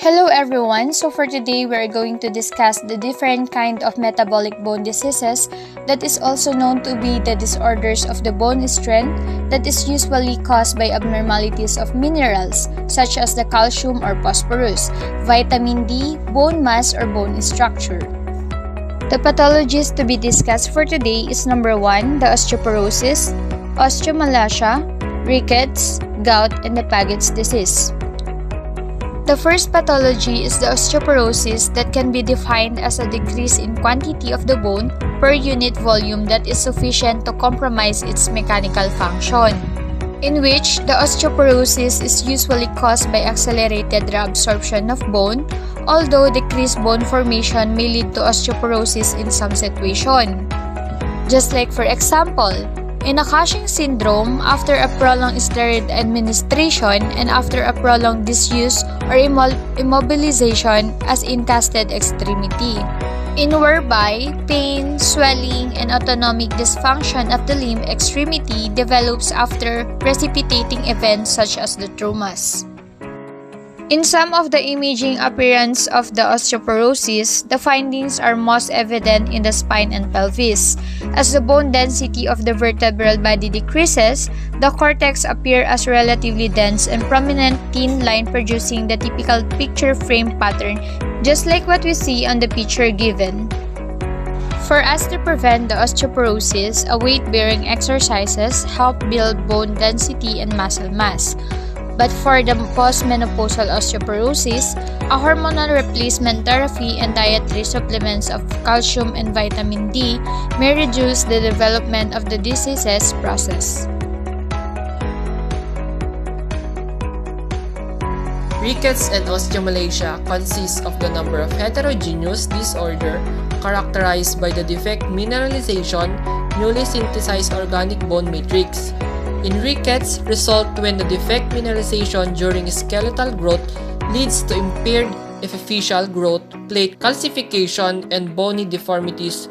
Hello everyone. So for today we are going to discuss the different kind of metabolic bone diseases that is also known to be the disorders of the bone strength that is usually caused by abnormalities of minerals such as the calcium or phosphorus, vitamin D, bone mass or bone structure. The pathologies to be discussed for today is number 1, the osteoporosis, osteomalacia, rickets, gout, and the Paget's disease. The first pathology is the osteoporosis that can be defined as a decrease in quantity of the bone per unit volume that is sufficient to compromise its mechanical function, in which the osteoporosis is usually caused by accelerated reabsorption of bone, although decreased bone formation may lead to osteoporosis in some situations. Just like for example, in a Cushing syndrome, after a prolonged steroid administration and after a prolonged disuse or immobilization as in casted extremity, in whereby pain, swelling, and autonomic dysfunction of the limb extremity develops after precipitating events such as the traumas. In some of the imaging appearance of the osteoporosis, the findings are most evident in the spine and pelvis. As the bone density of the vertebral body decreases, the cortex appears as relatively dense and prominent thin line producing the typical picture frame pattern, just like what we see on the picture given. For us to prevent the osteoporosis, weight-bearing exercises help build bone density and muscle mass. But for the postmenopausal osteoporosis, a hormonal replacement therapy and dietary supplements of calcium and vitamin D may reduce the development of the disease's process. Rickets and osteomalacia consist of the number of heterogeneous disorder characterized by the defect mineralization, newly synthesized organic bone matrix. In rickets, result when the defect mineralization during skeletal growth leads to impaired epiphyseal growth, plate calcification, and bony deformities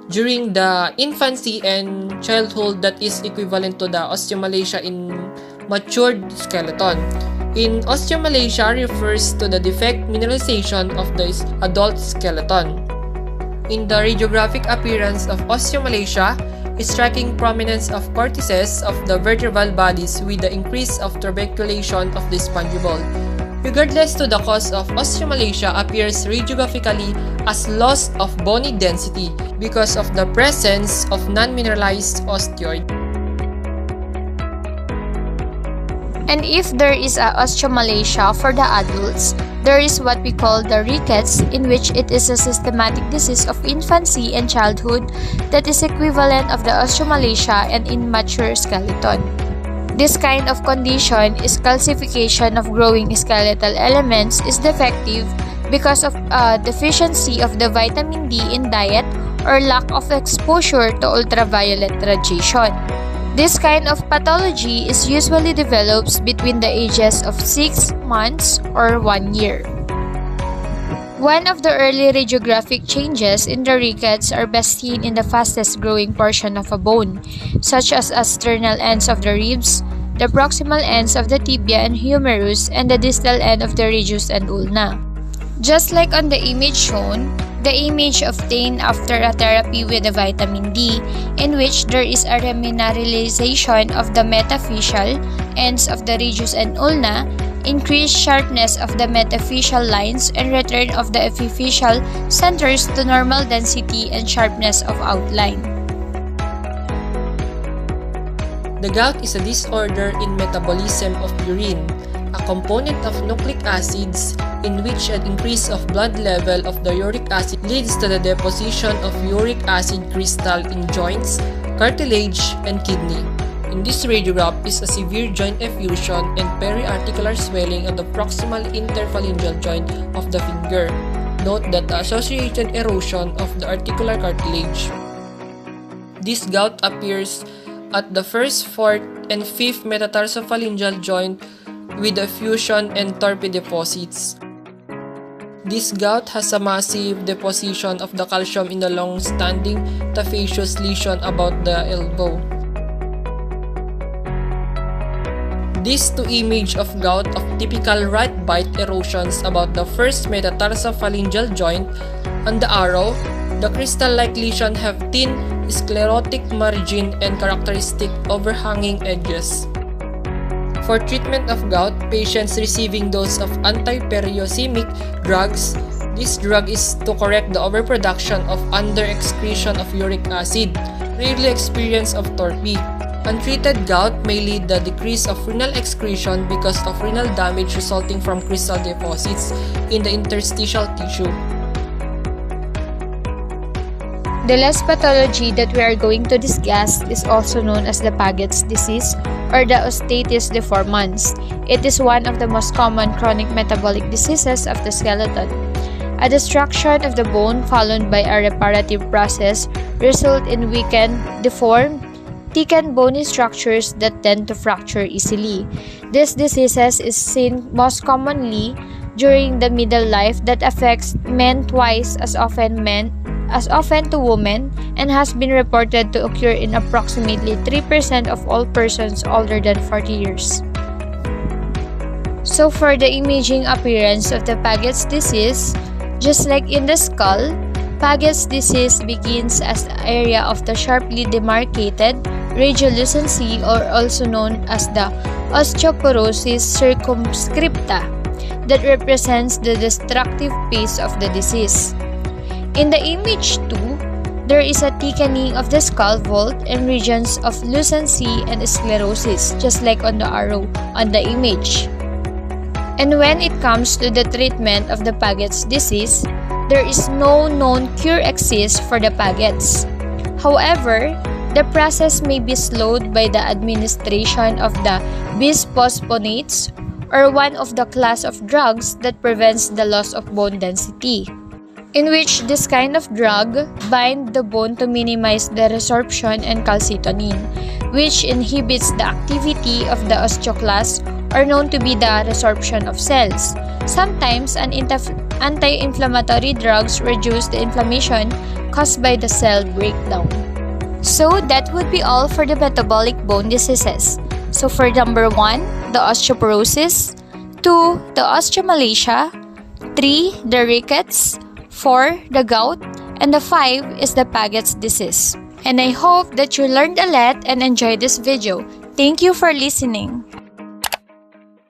during the infancy and childhood that is equivalent to the osteomalacia in matured skeleton. In osteomalacia refers to the defect mineralization of the adult skeleton. In the radiographic appearance of osteomalacia, striking prominence of cortices of the vertebral bodies with the increase of tuberculation of the spongiball. Regardless to the cause of osteomalacia appears radiographically as loss of bony density because of the presence of non-mineralized osteoid. And if there is a osteomalacia for the adults, there is what we call the rickets, in which it is a systematic disease of infancy and childhood that is equivalent of the osteomalacia and immature skeleton. This kind of condition is calcification of growing skeletal elements is defective because of deficiency of the vitamin D in diet or lack of exposure to ultraviolet radiation. This kind of pathology is usually develops between the ages of 6 months or 1 year. One of the early radiographic changes in the rickets are best seen in the fastest growing portion of a bone, such as sternal ends of the ribs, the proximal ends of the tibia and humerus, and the distal end of the radius and ulna. Just like on the image shown, the image obtained after a therapy with a vitamin D, in which there is a remineralization of the metaphyseal ends of the radius and ulna, increased sharpness of the metaphyseal lines, and return of the epiphyseal centers to normal density and sharpness of outline. The gout is a disorder in metabolism of urine, a component of nucleic acids in which an increase of blood level of the uric acid leads to the deposition of uric acid crystal in joints, cartilage, and kidney. In this radiograph is a severe joint effusion and periarticular swelling of the proximal interphalangeal joint of the finger. Note that the associated erosion of the articular cartilage. This gout appears at the first, fourth, and fifth metatarsophalangeal joint with effusion and torpid deposits. This gout has a massive deposition of the calcium in the long-standing tophaceous lesion about the elbow. These two images of gout of typical right bite erosions about the first metatarsophalangeal joint on the arrow, the crystal-like lesion have thin sclerotic margin and characteristic overhanging edges. For treatment of gout, patients receiving dose of anti-periosemic drugs. This drug is to correct the overproduction of underexcretion of uric acid, rarely experience of torpor. Untreated gout may lead the decrease of renal excretion because of renal damage resulting from crystal deposits in the interstitial tissue. The last pathology that we are going to discuss is also known as the Paget's disease or the Osteitis deformans. It is one of the most common chronic metabolic diseases of the skeleton. A destruction of the bone followed by a reparative process result in weakened, deformed, thickened bony structures that tend to fracture easily. This diseases is seen most commonly during the middle life that affects men twice as often to women and has been reported to occur in approximately 3% of all persons older than 40 years. So for the imaging appearance of the Paget's disease, just like in the skull, Paget's disease begins as the area of the sharply demarcated radiolucency or also known as the osteoporosis circumscripta that represents the destructive phase of the disease. In the image 2, there is a thickening of the skull vault and regions of lucency and sclerosis, just like on the arrow on the image. And when it comes to the treatment of the Paget's disease, there is no known cure exists for the Paget's. However, the process may be slowed by the administration of the bisphosphonates or one of the class of drugs that prevents the loss of bone density, in which this kind of drug bind the bone to minimize the resorption and calcitonin, which inhibits the activity of the osteoclast or known to be the resorption of cells. Sometimes anti-inflammatory drugs reduce the inflammation caused by the cell breakdown. So that would be all for the metabolic bone diseases. So for number 1, the osteoporosis, 2, the osteomalacia, 3, the rickets, 4, the gout, and the 5 is the Paget's disease. And I hope that you learned a lot and enjoyed this video. Thank you for listening.